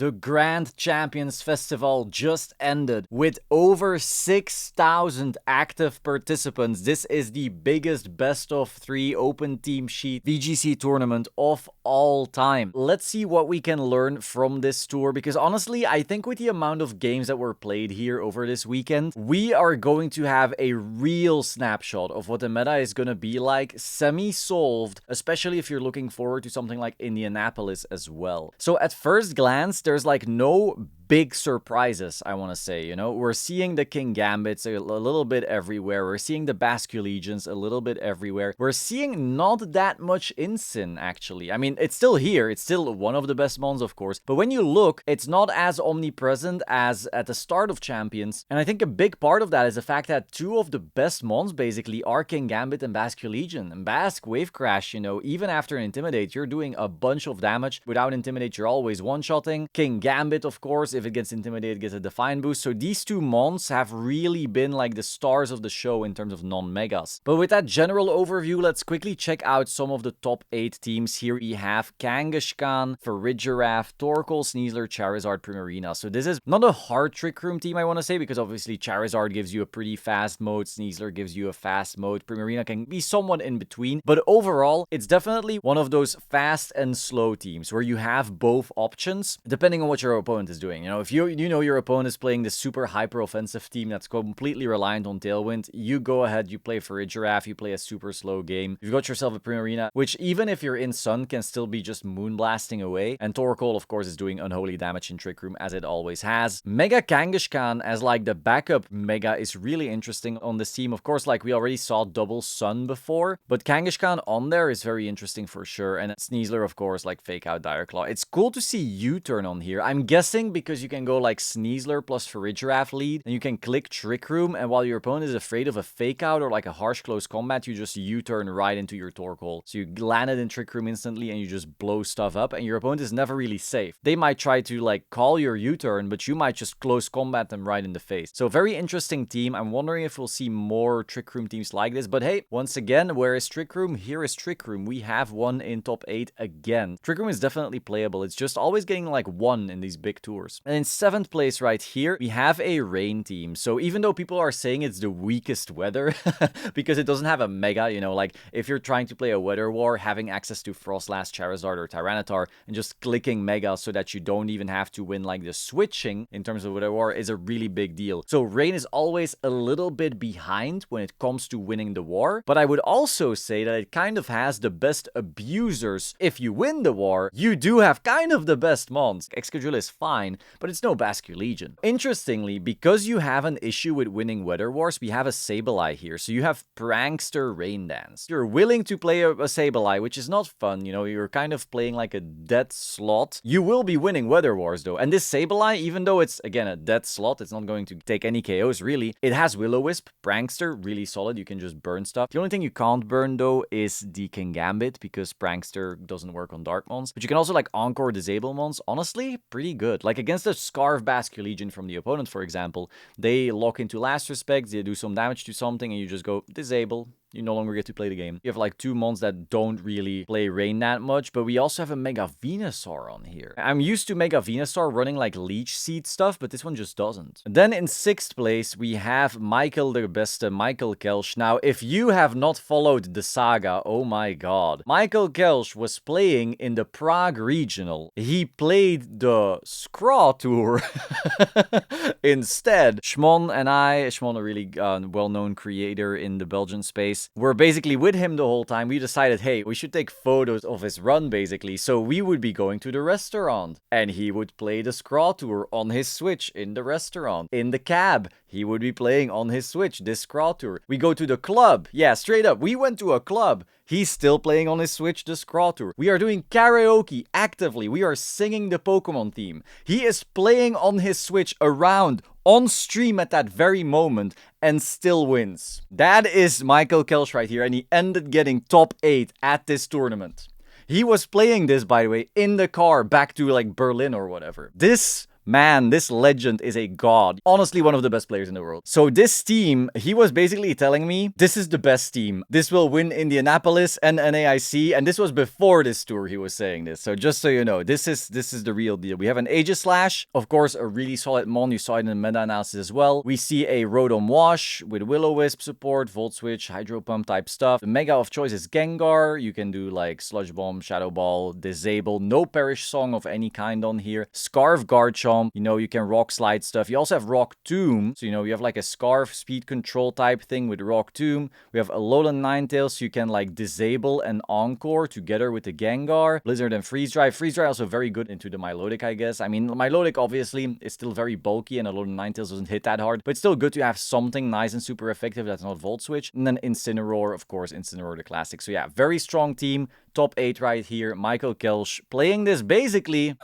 The Grand Champions Festival just ended with over 6,000 active participants. This is the biggest best of 3 open team sheet VGC tournament of all time. Let's see what we can learn from this tour, because honestly, I think with the amount of games that were played here over this weekend, we are going to have a real snapshot of what the meta is going to be like, semi-solved, especially if you're looking forward to something like Indianapolis as well. So at first glance, there's like no big surprises, I want to say, you know. We're seeing the King Gambits a little bit everywhere. We're seeing the Basque Legions a little bit everywhere. We're seeing not that much Incin, actually. I mean, it's still here. It's still one of the best mons, of course. But when you look, it's not as omnipresent as at the start of Champions. And I think a big part of that is the fact that 2 of the best mons, basically, are King Gambit and Basque Legion. And Basque Wave Crash, you know, even after Intimidate, you're doing a bunch of damage. Without Intimidate, you're always one-shotting. King Gambit, of course, if it gets intimidated, gets a Define boost. So these 2 mons have really been like the stars of the show in terms of non-megas. But with that general overview, let's quickly check out some of the top 8 teams. Here we have Kangaskhan, Farigiraf, Torkoal, Sneasler, Charizard, Primarina. So this is not a hard Trick Room team, I want to say, because obviously Charizard gives you a pretty fast mode, Sneasler gives you a fast mode, Primarina can be somewhat in between. But overall, it's definitely one of those fast and slow teams where you have both options depending on what your opponent is doing. You know, if you know your opponent is playing this super hyper offensive team that's completely reliant on Tailwind, you go ahead, you play Farigiraf, you play a super slow game. You've got yourself a Primarina, which even if you're in Sun can still be just moonblasting away. And Torkoal, of course, is doing unholy damage in Trick Room as it always has. Mega Kangaskhan as like the backup Mega is really interesting on this team. Of course, like we already saw double Sun before, but Kangaskhan on there is very interesting for sure. And Sneasler, of course, like fake out Dire Claw. It's cool to see U-turn on here. I'm guessing because you can go like Sneasler plus Farigiraf lead, and you can click Trick Room, and while your opponent is afraid of a fake out or like a harsh close combat, you just U-turn right into your Torkoal. So you land it in Trick Room instantly and you just blow stuff up, and your opponent is never really safe. They might try to like call your U-turn, but you might just close combat them right in the face. So very interesting team. I'm wondering if we'll see more Trick Room teams like this, but hey, once again, where is Trick Room? Here is Trick Room. We have one in top 8 again. Trick Room is definitely playable. It's just always getting like 1 in these big tours. And in 7th place right here, we have a rain team. So even though people are saying it's the weakest weather because it doesn't have a mega, you know, like if you're trying to play a weather war, having access to Frostlass, Charizard, or Tyranitar, and just clicking mega so that you don't even have to win like the switching in terms of weather war is a really big deal. So rain is always a little bit behind when it comes to winning the war, but I would also say that it kind of has the best abusers. If you win the war, you do have kind of the best mons. Excadrill is fine, but it's no Basque Legion. Interestingly, because you have an issue with winning weather wars, we have a Sableye here. So you have Prankster Rain Dance. You're willing to play a Sableye, which is not fun. You know, you're kind of playing like a dead slot. You will be winning weather wars though. And this Sableye, even though it's again a dead slot, it's not going to take any KOs really. It has Will-O-Wisp, Prankster, really solid. You can just burn stuff. The only thing you can't burn though is the King Gambit because Prankster doesn't work on Dark Mons. But you can also like Encore Disable Mons. Honestly, pretty good. Like against the Scarf Basque Legion from the opponent, for example, they lock into Last Respect, they do some damage to something, and you just go Disable. You no longer get to play the game. You have like 2 mons that don't really play rain that much, but we also have a Mega Venusaur on here. I'm used to Mega Venusaur running like Leech Seed stuff, but this one just doesn't. And then in 6th place, we have Michael the Beste, Michael Kelch. Now, if you have not followed the saga, oh my god. Michael Kelch was playing in the Prague Regional. He played the Scraw Tour instead. Shmon and I, Shmon, a really well-known creator in the Belgian space, we're basically with him the whole time. We decided, hey, we should take photos of his run, basically. So we would be going to the restaurant, and he would play the Scraw Tour on his Switch in the restaurant. In the cab, he would be playing on his Switch this Scraw Tour. We go to the club. Yeah, straight up, we went to a club. He's still playing on his Switch the Scraw Tour. We are doing karaoke actively. We are singing the Pokemon theme. He is playing on his Switch around on stream at that very moment and still wins. That is Michael Kelch right here, and he ended getting top 8 at this tournament. He was playing this, by the way, in the car back to like Berlin or whatever. This Man, this legend is a god. Honestly, one of the best players in the world. So this team, he was basically telling me, this is the best team. This will win Indianapolis and NAIC. And this was before this tour he was saying this. So just so you know, this is the real deal. We have an Aegislash, of course, a really solid mon. You saw it in the meta-analysis as well. We see a Rotom Wash with Will-O-Wisp support, Volt Switch, Hydro Pump type stuff. The mega of choice is Gengar. You can do like Sludge Bomb, Shadow Ball, Disable. No Perish Song of any kind on here. Scarf Garchomp. You know, you can Rock Slide stuff. You also have Rock Tomb. So, you know, you have like a Scarf speed control type thing with Rock Tomb. We have Alolan Ninetales. So you can like Disable and Encore together with the Gengar. Blizzard and Freeze Dry. Freeze Dry also very good into the Milotic, I guess. I mean, Milotic obviously is still very bulky and Alolan Ninetales doesn't hit that hard. But it's still good to have something nice and super effective that's not Volt Switch. And then Incineroar, of course, Incineroar the classic. So yeah, very strong team. Top 8 right here. Michael Kelch playing this basically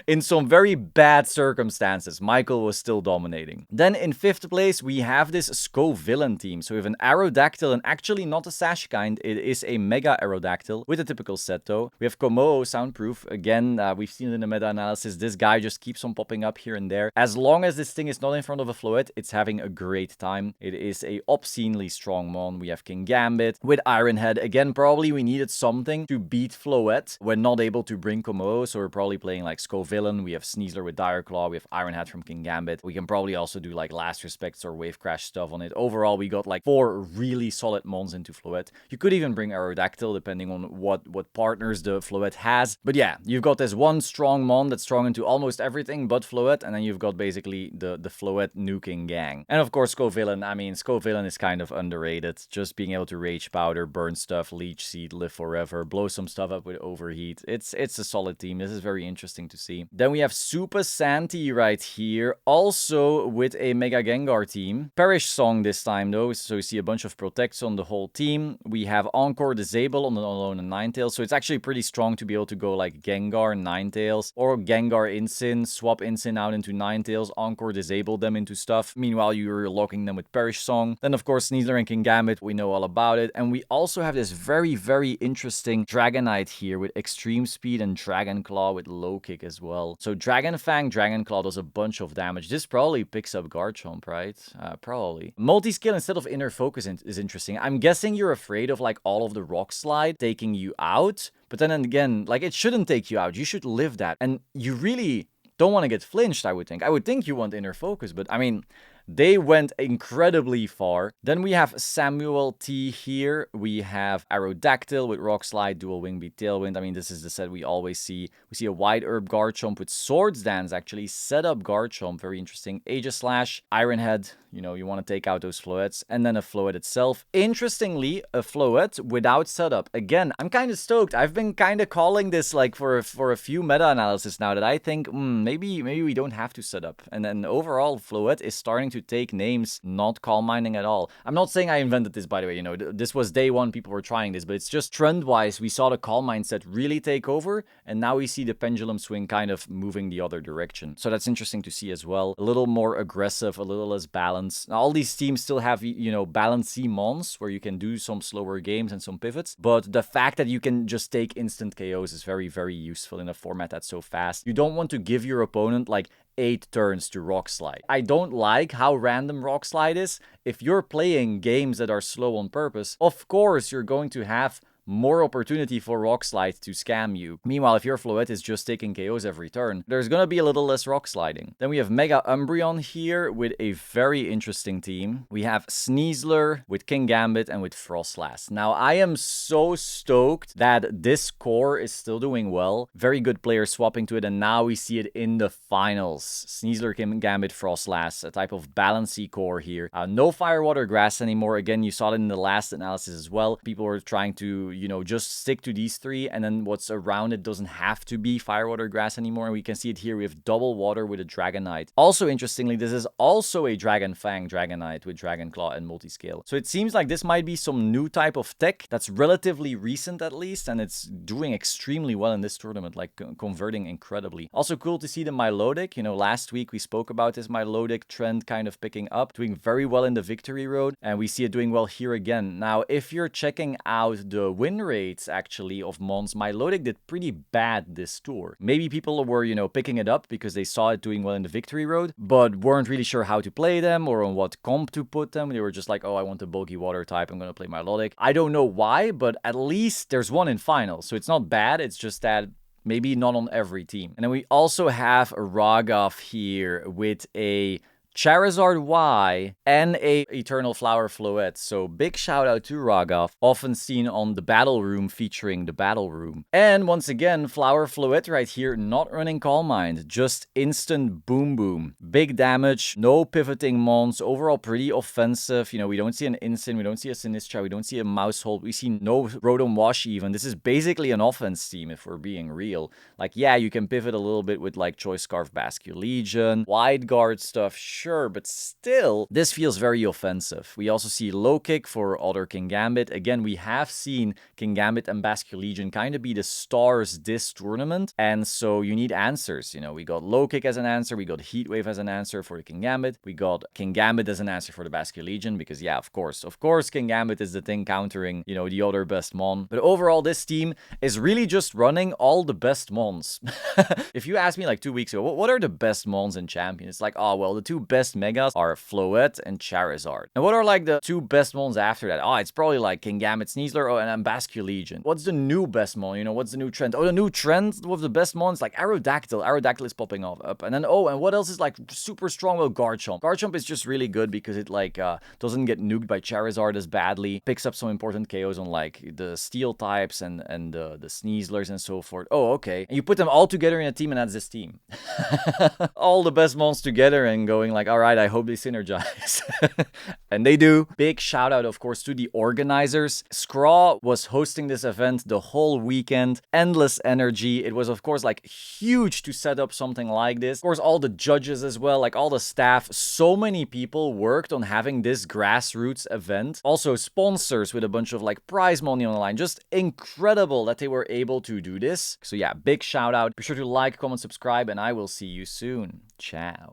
in some very bad circumstances. Michael was still dominating. Then in 5th place, we have this Scovillain team. So we have an Aerodactyl, and actually not a Sash kind. It is a Mega Aerodactyl with a typical set though. We have Komodo Soundproof. Again, we've seen it in the meta-analysis. This guy just keeps on popping up here and there. As long as this thing is not in front of a Floette, it's having a great time. It is a obscenely strong mon. We have King Gambit with Iron Head. Again, probably we needed something to beat Floette. We're not able to bring Komodo, so we're probably playing like Scovillain. We have Sneasler with Dire Claw. We have Iron Head from King Gambit. We can probably also do like Last Respects or Wave Crash stuff on it. Overall, we got like 4 really solid mons into Floette. You could even bring Aerodactyl depending on what partners the Floette has. But yeah, you've got this one strong mon that's strong into almost everything but Floette, and then you've got basically the Floette nuking gang. And of course, Scovillain. I mean, Scovillain is kind of underrated. Just being able to Rage Powder, burn stuff, Leech Seed, live forever, blow some stuff up with Overheat. It's a solid team. This is very interesting to see. Then we have Super Santee right here, also with a Mega Gengar team. Perish Song this time though, so you see a bunch of Protects on the whole team. We have Encore Disable on the Alolan Ninetales, so it's actually pretty strong to be able to go like Gengar, Ninetales, or Gengar Incin, swap Incin out into Ninetales, Encore Disable them into stuff. Meanwhile, you're locking them with Perish Song. Then of course, Sneasler and King Gambit, we know all about it. And we also have this very, very interesting Dragonite here with Extreme Speed and Dragon Claw with Low Kick as well. So Dragon Fang, Dragon Claw does a bunch of damage. This probably picks up Garchomp, right? Probably. Multi-skill instead of Inner Focus is interesting. I'm guessing you're afraid of like all of the Rock Slide taking you out. But then again, like it shouldn't take you out. You should live that. And you really don't want to get flinched, I would think. I would think you want Inner Focus, but I mean, they went incredibly far. Then we have Samuel T here. We have Aerodactyl with Rock Slide, Dual Wing Beat, Tailwind. I mean, this is the set we always see. We see a Wide Herb Garchomp with Swords Dance, actually. Set up Garchomp, very interesting. Aegislash, Iron Head. You know, you want to take out those Floettes. And then a Floette itself. Interestingly, a Floette without setup. Again, I'm kind of stoked. I've been kind of calling this like for a few meta-analysis now that I think, maybe we don't have to set up. And then overall, Floette is starting to take names, not Calm Minding at all. I'm not saying I invented this, by the way, you know, this was day one, people were trying this, but it's just trend-wise, we saw the Calm Mind set really take over, and now we see the pendulum swing kind of moving the other direction. So that's interesting to see as well. A little more aggressive, a little less balanced. Now, all these teams still have, you know, balancey mons, where you can do some slower games and some pivots, but the fact that you can just take instant KOs is very, very useful in a format that's so fast. You don't want to give your opponent, like, 8 turns to Rock Slide. I don't like how random Rock Slide is. If you're playing games that are slow on purpose, of course you're going to have more opportunity for Rock Slide to scam you. Meanwhile, if your Floette is just taking KOs every turn, there's gonna be a little less Rock Sliding. Then we have Mega Umbreon here with a very interesting team. We have Sneasler with King Gambit and with Frostlass. Now, I am so stoked that this core is still doing well. Very good players swapping to it, and now we see it in the finals. Sneasler, King Gambit, Frostlass, a type of balancy core here. No Fire, Water, Grass anymore. Again, you saw it in the last analysis as well. People were trying to, you know, just stick to these 3, and then what's around it doesn't have to be Fire, Water, Grass anymore. And we can see it here. We have Double Water with a Dragonite. Also, interestingly, this is also a Dragon Fang Dragonite with Dragon Claw and Multiscale. So it seems like this might be some new type of tech that's relatively recent at least, and it's doing extremely well in this tournament, like converting incredibly. Also cool to see the Milotic. You know, last week we spoke about this Milotic trend kind of picking up, doing very well in the Victory Road, and we see it doing well here again. Now, if you're checking out the win rates, actually, of Mons, Milotic did pretty bad this tour. Maybe people were, you know, picking it up because they saw it doing well in the victory road, but weren't really sure how to play them or on what comp to put them. They were just like, oh, I want a bulky water type, I'm gonna play Milotic. I don't know why, but at least there's one in final, so it's not bad. It's just that maybe not on every team. And then we also have a Raghav here with a Charizard Y and a Eternal Flower Floette. So big shout out to Raghav, often seen on the Battle Room featuring the Battle Room. And once again, Flower Floette right here, not running Calm Mind, just instant boom boom. Big damage, no pivoting mons, overall pretty offensive. You know, we don't see an Instant, we don't see a Sinistra, we don't see a Mousehold, we see no Rotom Wash even. This is basically an offense team if we're being real. Like, yeah, you can pivot a little bit with like Choice Scarf, Basculegion, Wide Guard stuff, sure, but still, this feels very offensive. We also see Low Kick for other Kingambit. Again, we have seen Kingambit and Basculegion kind of be the stars this tournament, and so you need answers. You know, we got Low Kick as an answer, we got Heat Wave as an answer for the Kingambit, we got Kingambit as an answer for the Basculegion, because yeah, of course, Kingambit is the thing countering, you know, the other best mon. But overall, this team is really just running all the best mons. If you asked me like 2 weeks ago, what are the best mons in Champion? It's like, oh, well, the two best megas are Floette and Charizard. And what are like the two best mons after that? Oh, it's probably like Kingambit, Sneasler, and Basculegion. What's the new best mon? You know, what's the new trend? Oh, the new trend with the best mons, like Aerodactyl. Aerodactyl is popping up. And then, oh, and what else is like super strong? Well, Garchomp. Garchomp is just really good because it like doesn't get nuked by Charizard as badly. Picks up some important KOs on like the Steel types and the Sneaslers and so forth. Oh, okay. And you put them all together in a team and that's this team. All the best mons together and going like, all right, I hope they synergize. And they do. Big shout out, of course, to the organizers. Scraw was hosting this event the whole weekend. Endless energy. It was, of course, like huge to set up something like this. Of course, all the judges as well, like all the staff. So many people worked on having this grassroots event. Also, sponsors with a bunch of like prize money on the line. Just incredible that they were able to do this. So yeah, big shout out. Be sure to like, comment, subscribe, and I will see you soon. Ciao.